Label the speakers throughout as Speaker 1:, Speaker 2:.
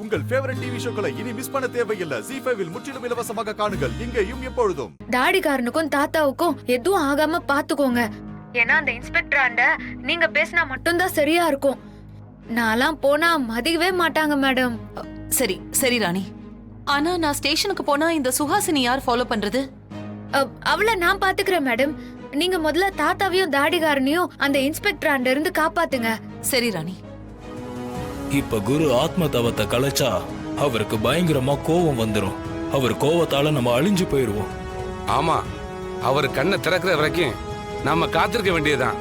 Speaker 1: உங்கள் favourite TV ஷோக்களை இனி miss பண்ண தேவையில்லை. ZEE5 இல் முற்றிலும் இலவசமாக காணுங்கள். இங்கேயும் எப்பொழுதும்.
Speaker 2: டாடிகாரனுக்கும் தாத்தாவுக்கும் எதுவும் ஆகாம பாத்துக்கோங்க. ஏன்னா அந்த இன்ஸ்பெக்டர் ஆண்ட நீங்க பேசினா மட்டும்தான் சரியா இருக்கும். நான்லாம் போனா மதிக்கவே மாட்டாங்க மேடம்.
Speaker 3: சரி சரி ராணி, ஆனா நான் ஸ்டேஷனுக்கு போனா இந்த சுஹாசினி யார் ஃபாலோ பண்றது?
Speaker 2: அவளை நான் பாத்துக்கிறேன் மேடம். நீங்க முதல்ல தாத்தாவையும் தாடிகாரனையும் அந்த இன்ஸ்பெக்டர் ஆண்ட இருந்து காப்பாத்துங்க.
Speaker 3: சரி ராணி.
Speaker 4: இப்ப குரு ஆத்ம தவத்தை கலைச்சா அவருக்கு பயங்கரமா கோபம் வந்துரும். அவர் கோவத்தால நம்ம அழிஞ்சு போயிருவோம்.
Speaker 5: ஆமா, அவர் கண்ணை திறக்கிற வரைக்கும் நாம காத்திருக்க வேண்டியதுதான்.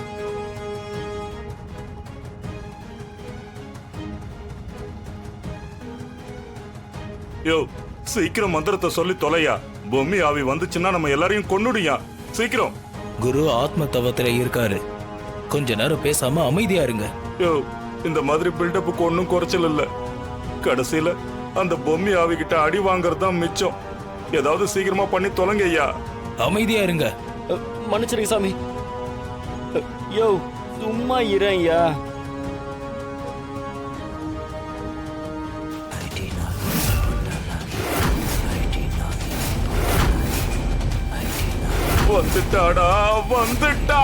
Speaker 6: யோ, சீக்கிரம் மந்திரத்தை சொல்லி தொலையா. பொம்மி ஆவி வந்துச்சுன்னா நம்ம எல்லாரையும் கொன்னுடியா. சீக்கிரம்.
Speaker 4: குரு ஆத்ம தவத்துல இருக்காரு. கொஞ்ச நேரம் பேசாம அமைதியா இருங்க.
Speaker 6: யோ, இந்த மாதிரி பில்டப்புக்கு ஒன்னும் குறைச்சல் இல்ல. கடைசியில அந்த பொம்மி ஆவி கிட்ட அடி வாங்குறது தான் மிச்சம். ஏதாவது சீக்கிரமா பண்ணி தொலைங்க ஐயா.
Speaker 4: அமைதியா இருங்க.
Speaker 7: மன்னிச்சிருங்க சாமி. யோ, சும்மா இறையா.
Speaker 6: வந்துட்டாடா, வந்துட்டா.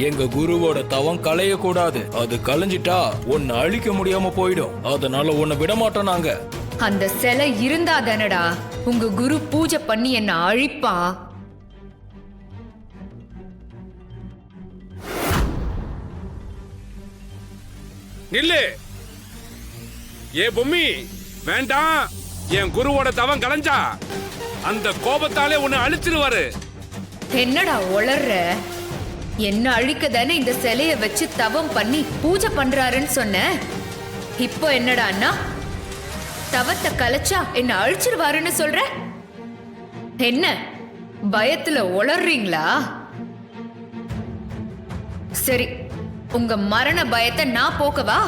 Speaker 4: எங்க குருவோட தவம் களைய கூடாது. அது கலைஞ்சிட்டா உன்னை அழிக்க முடியாம போயிடும். அதனால உன்னை விட மாட்டோம் நாங்க.
Speaker 2: அந்த சிலை இருந்தா தானடா உங்க குரு பூஜை பண்ணி என்ன அழிப்பா.
Speaker 5: நில்லு. ஏ பொம்மி, வேண்டாம். என் குருவோட தவம் கலைஞ்சா அந்த கோபத்தாலே உன்னை அழிச்சிருவாரு.
Speaker 2: என்னடா உளர்ற? என்ன அழிக்க தானே இந்த சிலைய வச்சு தவம் பண்ணி பூஜை பண்றாருன்னு சொன்ன. இப்போ என்னடான்னா தவத்தை கலைச்சா என்ன அழிச்சிருவாருன்னு சொல்ற. என்ன பயத்துல உளர்றீங்களா? சரி, உங்க மரண பயத்தை நான் போக்கவா?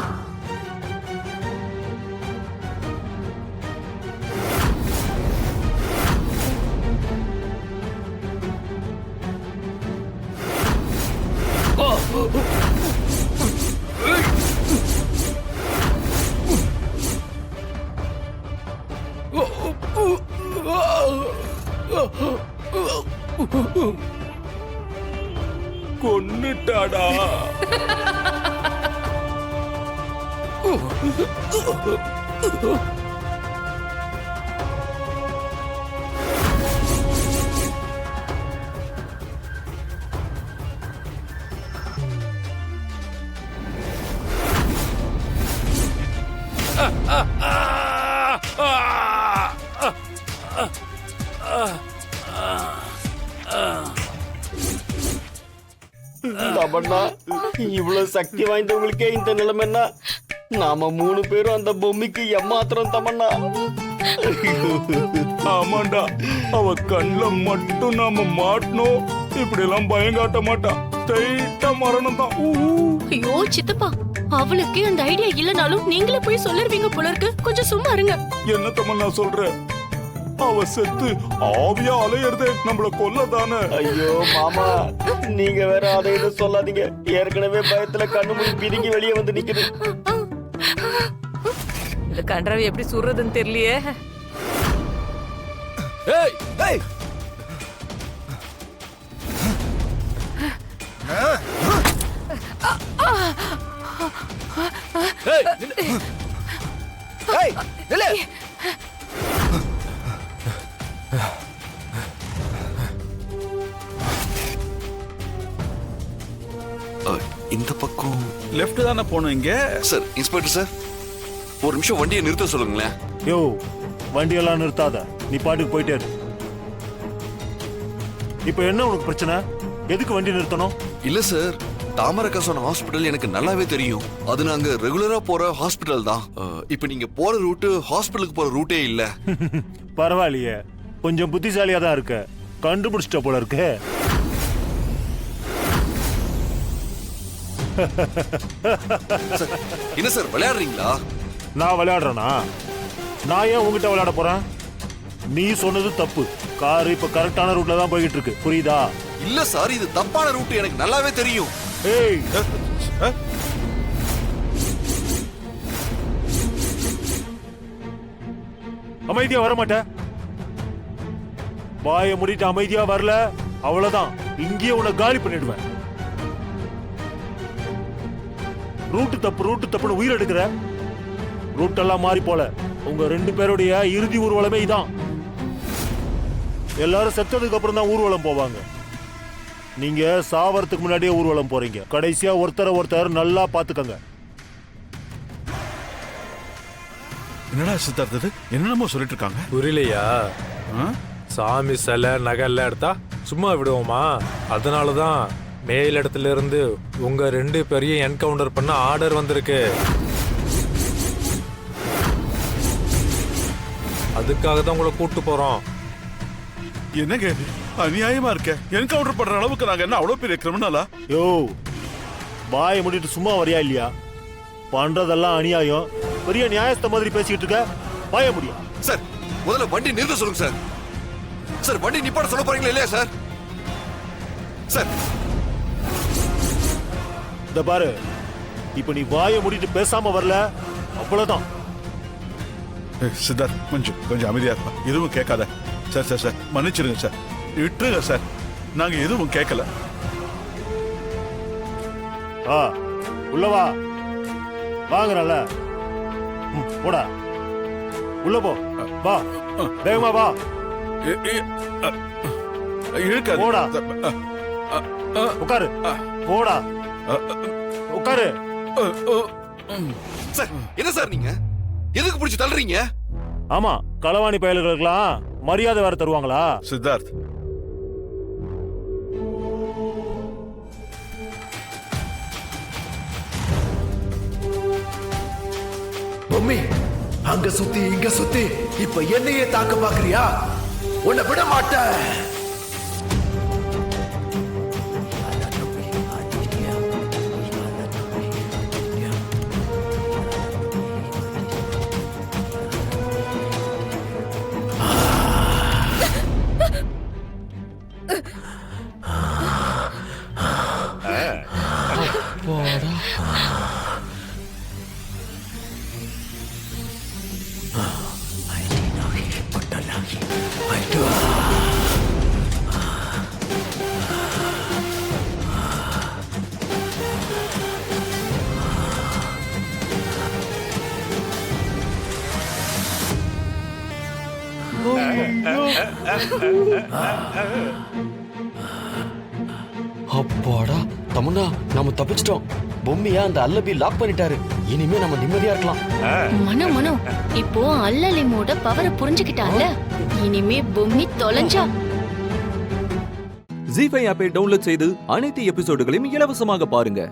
Speaker 6: கொன்னுட்டாடா.
Speaker 7: தமன்னா, இவ்வளவு சக்தி வாய்ந்தவங்களுக்கே இந்த நிலைமைன்னா நாம 3 பேரும் அந்த பொம்மிக்கு எம்மாத்திரம் தமன்னா.
Speaker 6: ஆமாண்டா, அவ கண்ணுல மட்டும் நாம மாட்டணும். இப்படி எல்லாம் பயம் காட்ட மாட்டா. டைட்டா மரணம் தான்.
Speaker 8: ஐயோ சித்தப்பா, அவளுக்கு அந்த ஐடியா இல்லனாலும் நீங்களே போய் சொல்லிருவீங்க போல இருக்கு. கொஞ்சம் சும்மா இருங்க.
Speaker 6: என்ன தமன்னா சொல்ற? அவ செத்து ஆவியா அலையறதே நம்மள கொல்லதானே.
Speaker 7: ஐயோ மாமா, நீங்க வேற அதை இதை சொல்லாதீங்க. ஏற்கனவே பயத்துல கண்ணு மூடி பிதுங்கி வெளியே வந்து நிக்குது.
Speaker 9: இந்த கன்றாவி எப்படி சுடுறதுன்னு தெரியலையே.
Speaker 4: ஏய் ஏய்,
Speaker 1: ஏய், நில்லு.
Speaker 10: இந்த பக்கம்
Speaker 1: லெஃப்ட் தானே போனோம் இங்க.
Speaker 10: சார், இன்ஸ்பெக்டர் சார், ஒரு நிமிஷம் வண்டியை நிறுத்த சொல்லுங்களேன்.
Speaker 11: யோ, வண்டியெல்லாம் நிறுத்தாத. நீ பாட்டுக்கு போயிட்டே இரு. இப்போ என்ன உனக்கு பிரச்சனை? எதுக்கு வண்டி நிறுத்தணும்?
Speaker 10: இல்ல சார், தாமரகாசன் ஹாஸ்பிட்டல் எனக்கு நல்லாவே தெரியும். அது நாங்க ரெகுலரா போற ஹாஸ்பிட்டல் தான். இப்ப நீங்க போற ரூட் ஹாஸ்பிட்டலுக்கு போற ரூட்டே இல்ல.
Speaker 11: பரவாயில்லையே, கொஞ்சம் புத்திசாலியா தான் இருக்க. கண்டுபிடிச்சிட்ட போல இருக்கு.
Speaker 10: என்ன சார் விளையாடுறீங்களா?
Speaker 11: நான் விளையாடுறேனா? நான் ஏன் உங்ககிட்ட விளையாட போறேன்? நீ சொன்னது தப்பு. கார் இப்ப கரெக்டான ரூட்ல தான் போய்கிட்டு இருக்கு, புரியுதா?
Speaker 10: இல்ல சார், இது தப்பான ரூட் எனக்கு நல்லாவே தெரியும்.
Speaker 11: ஏய், அமைதியா வர மாட்டேன். வாயை மூடிட்டு அமைதியா வரல, அவ்வளவுதான். இங்கேயே உன்னை காலி பண்ணிடுவேன். ரூட்டு தப்புன்னு உயிர் எடுக்கிற. ரூட் எல்லாம் மாறி போல. உங்க 2 பேருடைய இறுதி ஊர்வலமே இதான். எல்லாரும் செத்ததுக்கு அப்புறம் தான் ஊர்வலம் போவாங்க. நீங்க சாவறதுக்கு முன்னாடியே ஊர்வலம் போறீங்க. கடைசியா ஒருத்தர் நல்லா பாத்துக்கங்க.
Speaker 1: என்னடா சித்தார்த் இது? என்னென்னமோ சொல்லிட்டு இருக்காங்க.
Speaker 12: புரியலையா? சாமி சிலை நகை எல்லாம் எடுத்தா சும்மா விடுவோமா? அதனாலதான் மேல் இடத்துல இருந்து உங்க 2 பேரையும் என்கவுண்டர் பண்ண ஆர்டர் வந்திருக்கு. அதுக்காக தான் உங்களை கூட்டு போறோம்.
Speaker 1: என்னங்க அநியாயமா இருக்க? என்கவுண்டர் பண்ற அளவுக்கு நாங்க என்ன அவ்வளவு பெரிய கிரிமினலா?
Speaker 11: யோ, வாயை மூடிட்டு சும்மா வரியா இல்லையா? பண்றதெல்லாம் அநியாயம். பெரிய நியாயஸ்த மாதிரி பேசிக்கிட்டு இருக்க. வாய முடியும்.
Speaker 10: சார், முதல்ல வண்டி நிறுத்த சொல்லுங்க சார். சார், வண்டி நிப்பாட்ட சொல்ல போறீங்களா இல்லையா சார்? சார்,
Speaker 11: இந்த பாரு, இப்ப நீ வாயை மூடிட்டு பேசாம வரல, அவ்வளவுதான்.
Speaker 1: சித்தார்த் கொஞ்சம் அமைதியா இருப்பா. எதுவும் கேட்காத. சார் மன்னிச்சிருங்க சார். விட்டுருங்க சார். நாங்க எதுவும் கேட்கல.
Speaker 11: உள்ள வா. வாங்குறல. போடா. உள்ள போ. வா. வேகமா வா.
Speaker 1: இழுக்காத.
Speaker 11: போடா. உட்காரு. போடா. உட்காரு.
Speaker 10: சார், என்ன சார் நீங்க எதுக்கு பிடிச்சி தள்ளுறீங்க?
Speaker 11: ஆமா, களவாணி பயல்களுக்கெல்லாம் மரியாதை வேற தருவாங்களா?
Speaker 1: சித்தார்த்,
Speaker 13: பொம்மி, அங்க சுத்தி இங்க சுத்தி இப்ப என்னையே தாக்க பாக்குறியா? உன்னை விட மாட்டேன்.
Speaker 7: அப்பாடா, தமன்னா நாம தப்பிச்சிட்டோம். பொம்மியா அந்த அல்லபி லாக் பண்ணிட்டாரு. இனிமே நம்ம நிம்மதியா இருக்கலாம்.
Speaker 8: மனோ இப்போ அல்லலி மோட பவரை புரிஞ்சுக்கிட்டால. இனிமே பொம்மி தொலைஞ்சா.
Speaker 14: ஜீ5 ஆப்பை டவுன்லோட் செய்து அனைத்து எபிசோடுகளையும் இலவசமாக பாருங்க.